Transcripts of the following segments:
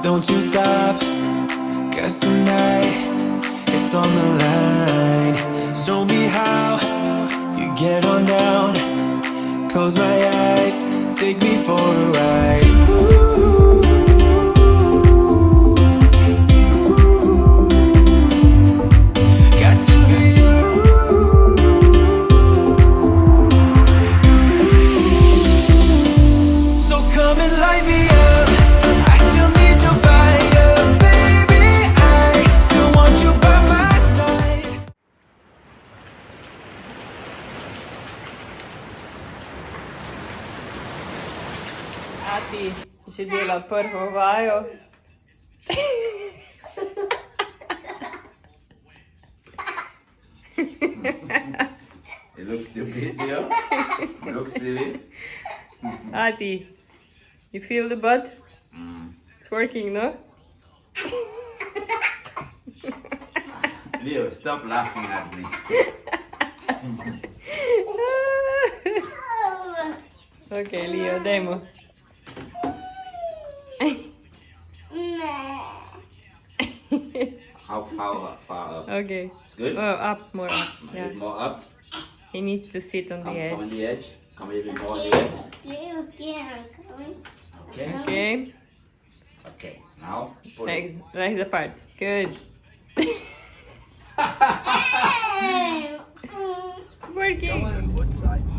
don't you stop, 'cause tonight it's on the line. Show me how you get on down. Close my eyes, take me for a ride. Got to be you. So come and light me up. I still need your fire, baby. I still want you by my side. Ati že dela prvo vajo. It looks stupid, yeah? It looks silly. Ati, you feel the butt? It's working, no? Leo, stop laughing at me. Okay, Leo, dajmo. How far up? Okay. Good? Oh, up, more up. A Yeah. bit more up. He needs to sit on the Come on edge. the edge. Come a little bit more on the edge. Okay. Okay. Okay. Now pull it. Legs apart. Good. It's working. Both sides.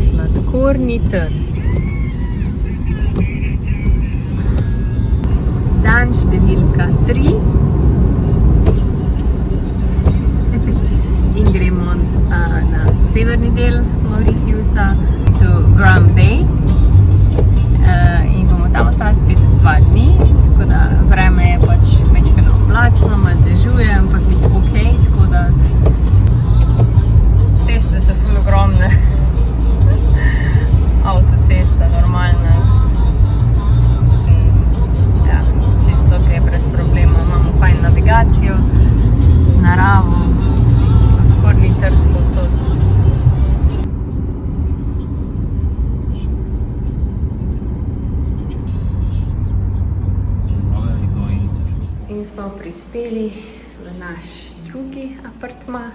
Sladkorni trs. Dan številka 3. In gremo na severni del Mauritiusa, do Gran Baie. In bomo tam ostali spet 2 dni, tako da vreme je pač majčkeno oblačno, malo dežuje, ampak je okej, tako da ceste so ful ogromne. Avtocesta, normalna. Ja, čisto ok, brez problema. Imamo fajn navigacijo, naravo, sladkorni trs povsod. In smo prispeli v naš drugi apartma,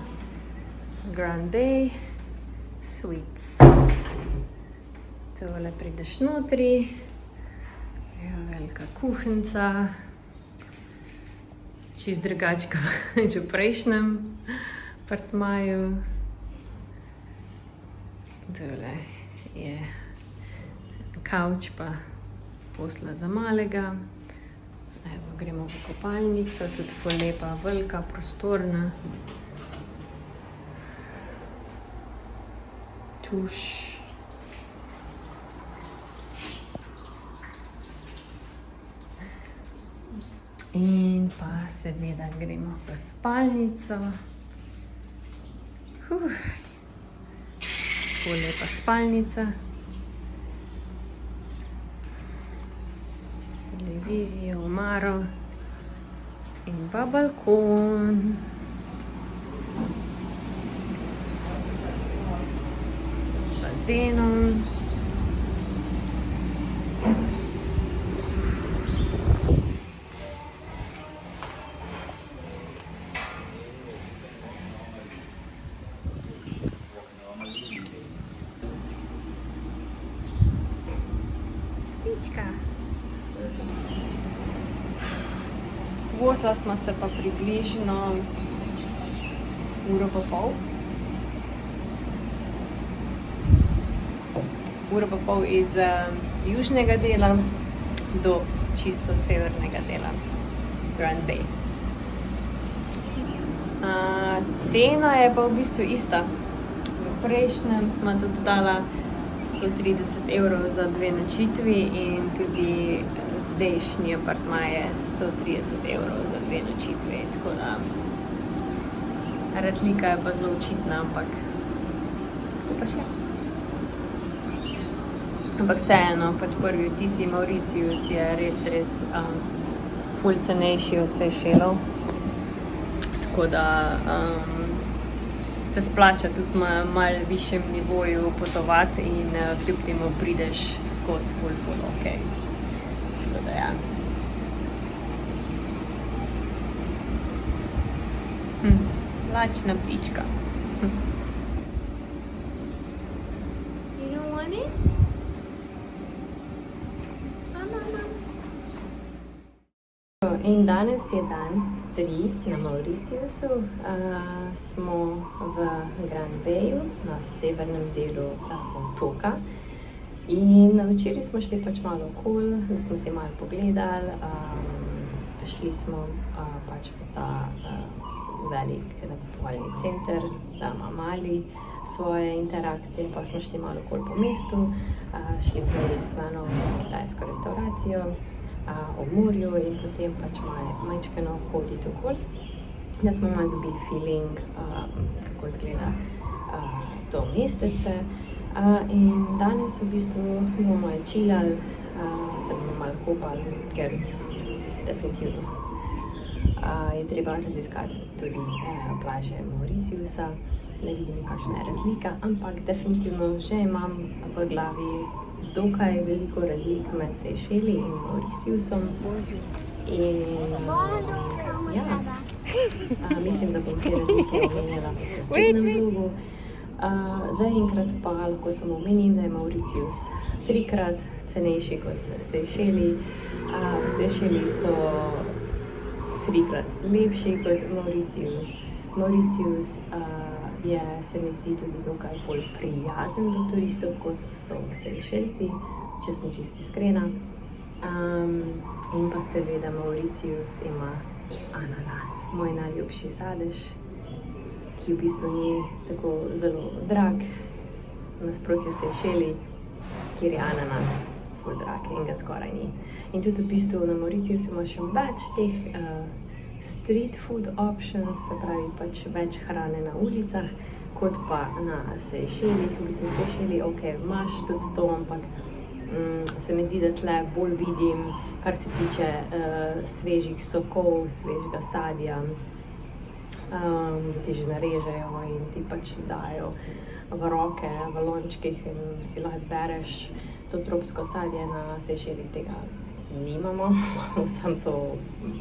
Gran Baie Suites. Tole prideš notri, je velika kuhinca, čist drugačka že v prejšnjem apartmaju. Tole je kavč pa posla za malega. Evo, gremo v kopalnico, tudi ful lepa, velika, prostorna. Tuš. In pa seveda gremo v spalnico. Ful lepa spalnica. S televizijo, omaro in pa balkon. S bazenom. Vozila smo se pa približno uro pa pol. Uro pa pol iz južnega dela do čisto severnega dela Gran Baie. Cena je pa v bistvu ista. V prejšnjem smo tudi dala 130 evrov za 2 nočitvi in tudi zdajšnji apartma je 130 evrov za 2 nočitvi, tako da razlika je pa zelo očitna, ampak tako pa še. Ampak vseeno, pač prvi vtisi Mauritius je res ful cenejši od Sejšelov. tako da se splača tudi na malo višjem nivoju potovati in kljub temu prideš skozi ful ok. Tako da ja. Lačna ptička. You don't want it? In danes je dan 3 na Mauritiusu. Smo v Gran Baiu, na severnem delu otoka. In včeraj smo šli pač malo okoli, smo si malo pogledali. Šli smo pač v ta velik nakupovalni center, da ima mali svoje interakcije, pa smo šli malo okoli po mestu. Šli smo res v eno kitajsko restauracijo ob morju in potem pač majčkeno hoditi okoli, da smo malo dobili feeling, kako izgleda to mestece. In danes v bistvu bomo malo chillali, se bomo malo kopali, ker definitivno je treba raziskati tudi plaže Mauritiusa, da vidim, kakšna je razlika, ampak definitivno že imam v glavi dokaj veliko razlik med Sejšeli in Mauritiusom. In ja, mislim, da bom te razlike omenjala v posebnem vlogu. Zaenkrat pa lahko samo omenim, da je Mauritius 3-krat cenejši kot Sejšeli. Sejšeli so 3-krat lepši kot Mauritius. Mauritius je, se mi zdi, tudi dokaj bolj prijazen do turistov, kot so Sejšelci, če sem čisto iskrena. In pa seveda Mauritius ima ananas, moj najljubši sadež, ki v bistvu ni tako zelo drag, nasprotju Sejšeli, kjer je ananas ful drag in ga skoraj ni. In tudi v bistvu na Mauritiusu ima še več teh street food options, se pravi pač več hrane na ulicah, kot pa na Sejšelih. V bistvu Sejšeli, ok, imaš tudi to, ampak se mi zdi, da tle bolj vidim, kar se tiče svežih sokov, svežega sadja, da ti že narežejo in ti pač dajo v roke, v lončkih in si lahko zbereš to tropsko sadje. Na Sejšelih tega nimamo, samo to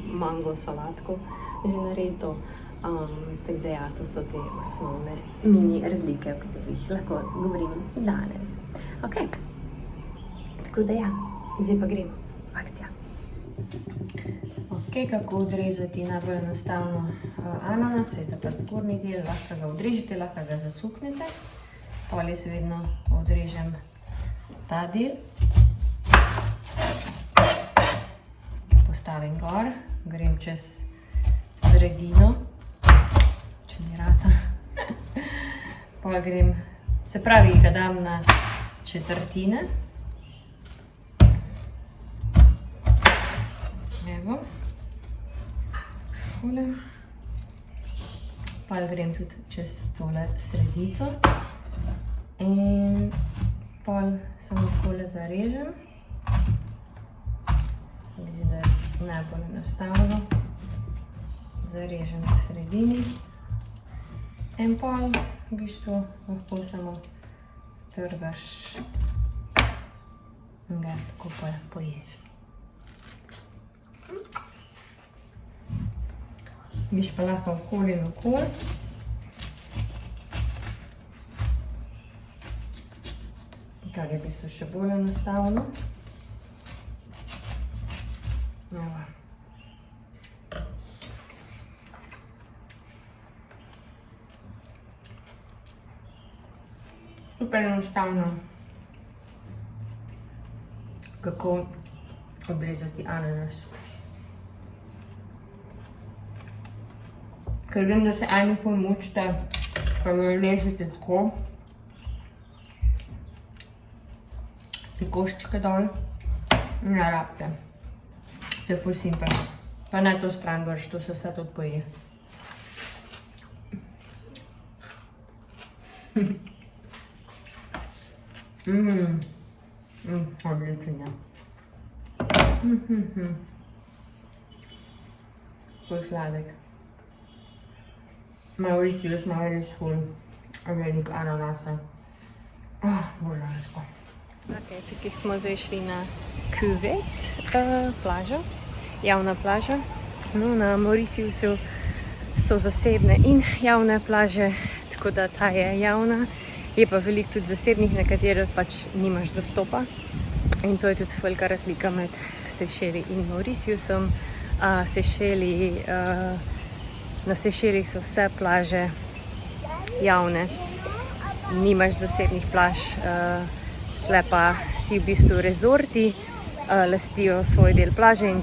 mango solatko že naredo. Tako da ja, to so te osnovne mini razlike, o katerih lahko govorim danes. Ok, tako da ja, zdaj pa grem v akcijo. Ok, kako odrezati najbolj enostavno ananas, je ta zgornji del, lahko ga odrežete, lahko ga zasuknete. Pol jaz vedno odrežem ta del. Postavim gor, grem čez sredino, če mi rata. Pol grem, se pravi, ga dam na četrtine. Evo. Tole. Pol grem tudi čez tole sredico. In pol samo takole zarežem. Se mi zdi, da je najbolj enostavno. Zarežem v sredini. In pol v bistvu lahko samo trgaš in ga tako pol poješ. Viš pa lahko okoli in okoli. Kar je v bistvu še bolj enostavno. Evo. Super enostavno, kako odrezati ananas. Ker vem, da se eni ful mučite, pa ga režete tako. Te koščke dol, ne rabite. To je ful simpel. Pa ne to stran vrš, to se vse tudi poje. Odličen je. Ful sladek. Mauritius ima res veliko ananasa. Božansko. Okay, tukaj smo zdaj šli na Čudovit plažo, javna plaža. No, na Mauritiusu so zasebne in javne plaže, tako da ta je javna. Je pa veliko tudi zasebnih, na katere pač nimaš dostopa. In to je tudi velika razlika med Sešeli in Mauritiusom. Na Sešelih so vse plaže javne, nimaš zasebnih plaž, lepa si v bistvu rezorti, lastijo svoj del plaže in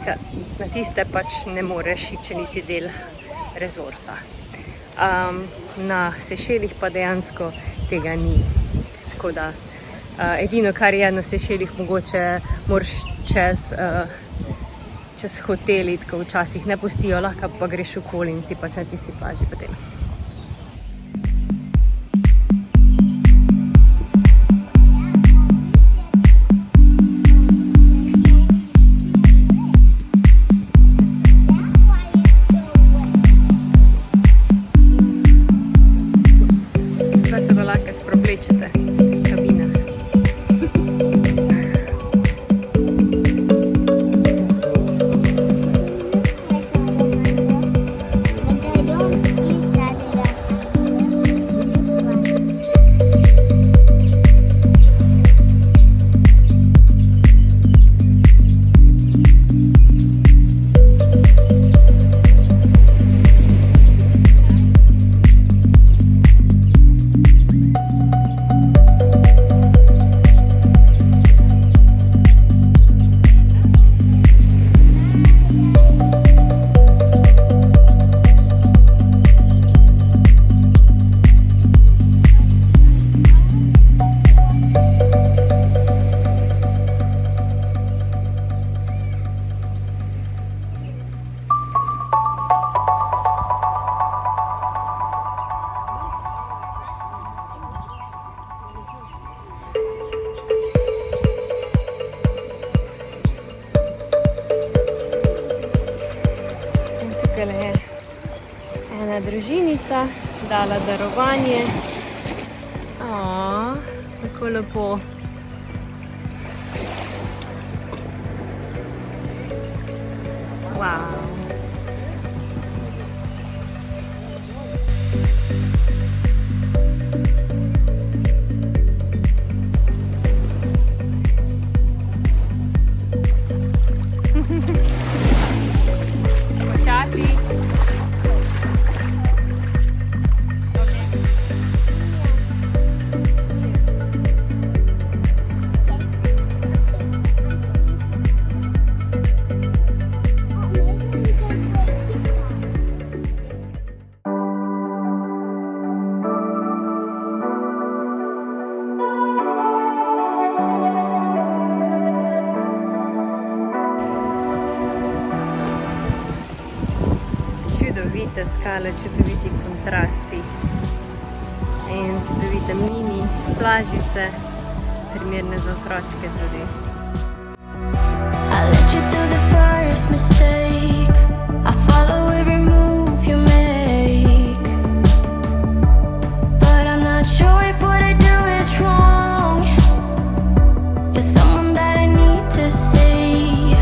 na tiste pač ne moreš iti, če nisi del rezorta. Na Sešelih pa dejansko tega ni. Tako da edino, kar je na Sešelih, mogoče moraš čez hoteli, tako včasih ne pustijo, lahko pa greš okoli in si pač na tisti plaži potem. Ena družinica dala darovanje. Kako lepo. Wow. Počasi. Čudovite skale, čudoviti kontrasti in čudovite mini plažice, primerne za otročke tudi. I let you do the first mistake. I follow every move you make. But I'm not sure if what I do is wrong. You're someone that I need to see.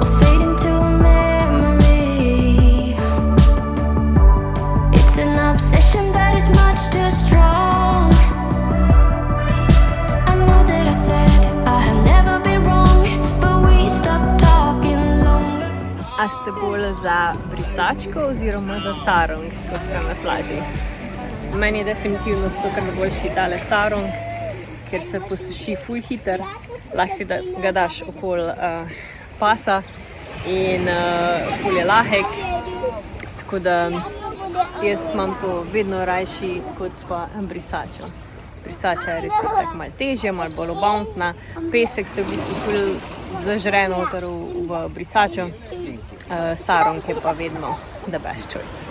I'll fade into a memory. It's an obsession that is much too strong. I know that I said I have never been wrong, but we stopped talking long ago. A ste bolj za brisačko oziroma za sarong, ko ste na plaži? Meni je definitivno stokrat boljši tale sarong, ker se posuši ful hiter, lahko si ga daš okoli pasa in ful je lahek, tako da jaz imam to vedno rajši kot pa brisačo. Brisača je res tisto tako malo težja, malo bolj obavntna, pesek se v bistvu ful zažre noter v brisačo, sarong je pa vedno the best choice.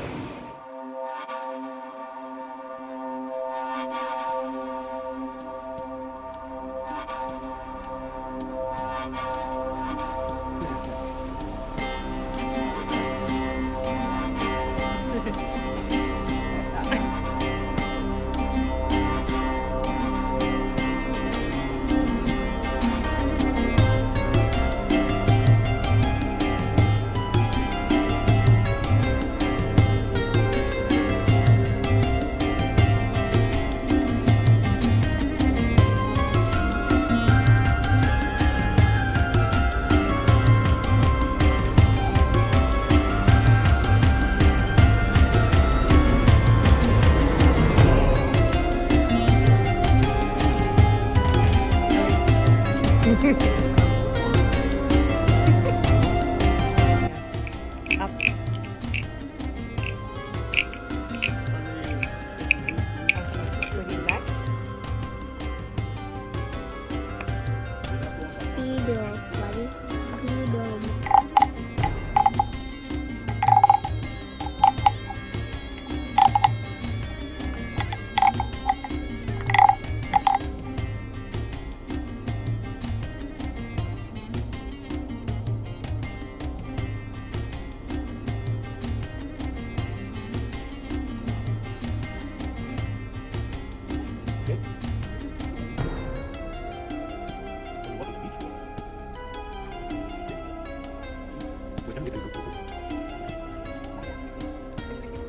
Up. Looking back. Freedom, buddy. Freedom.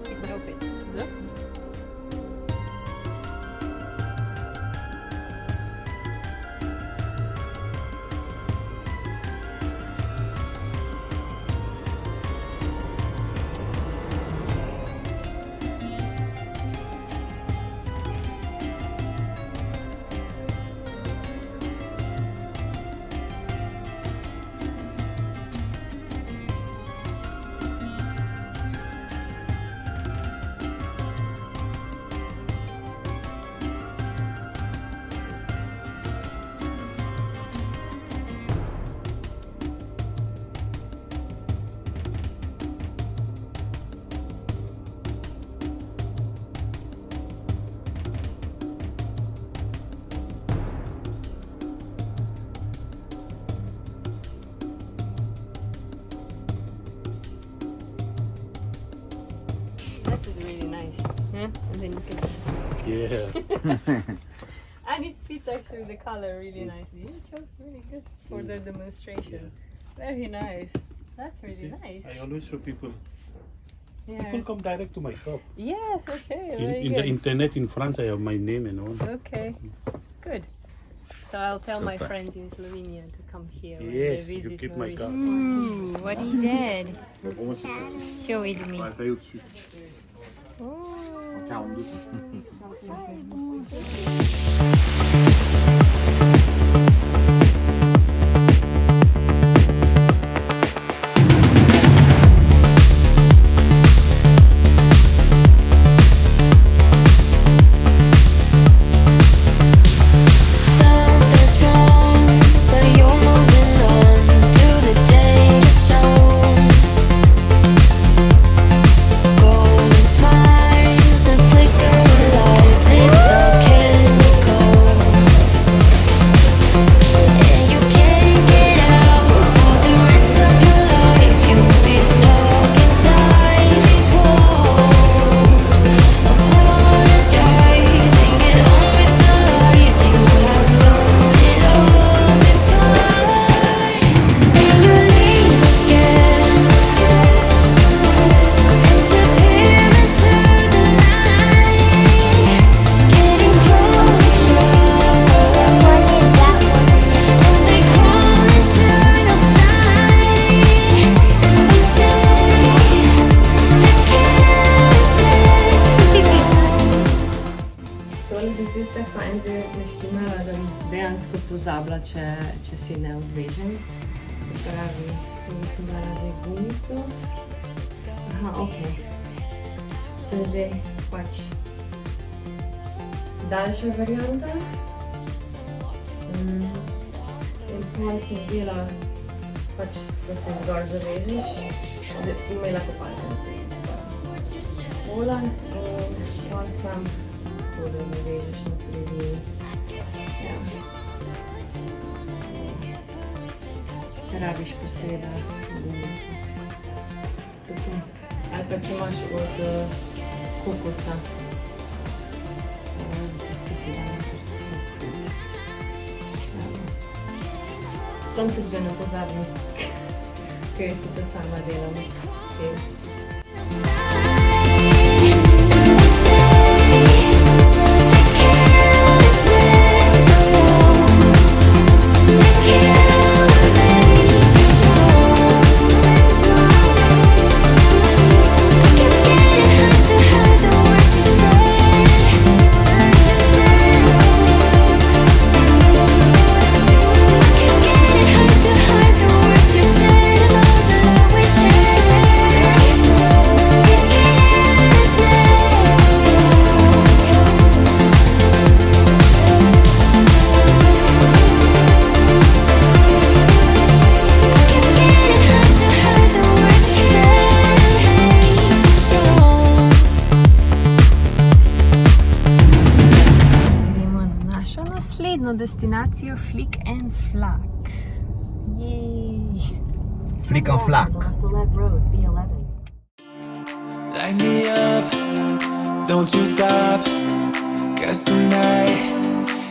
Ik ben open. Ja? That is really nice. Yeah? And then you can. Yeah. And it fits actually the color really nicely. It chose really good for the demonstration. Very nice. That's really nice. I always show people. Yeah. People come direct to my shop. Yes, okay, very In good. the internet in France, I have my name and all. Okay, good. So I'll tell my Super. friends in Slovenia to come here when Yes, they you visit keep my Mauritius. card. Ooh, what is that? Show it me. Vai até aí au-dessus. Oh. En 42. Something's wrong, but you're moving on to the danger zone. Golden smiles and flickering lights, it's all chemical. And you can't get out for the rest of your life. You'll be stuck inside these walls. Apologize and get on with the lies. You have known it all before. And you leave again, disappear into the night, getting closer. What is that one? And they crawl into your side, and they say the Tole sem si tako fajn zdaj naštimala, da dejansko pozabila, če si ne odvežem. Se pravi, tu sem dala zdaj gumico. Aha, ok. To je zdaj pač daljša varianta. In pol sem vzela, pač, da se zgor zavežeš, imela kopalke zdaj. Pola in pol sam to, da zavežeš na sredini. Ja. Rabiš posebej gumico. Tukaj. Ali pa če imaš od kokosa. Sam tudi da ne pozabim, ker jaz tudi sama delam. Hard to hide the words you said and all that I wish it. prijetno destinacijo Flick and Flack. Jej. Flick and Flack. Light me up, don't you stop. 'Cause tonight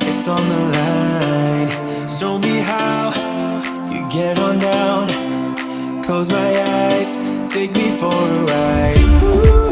it's on the line. Show me how you get on down. Close my eyes, take me for a ride. Ooh.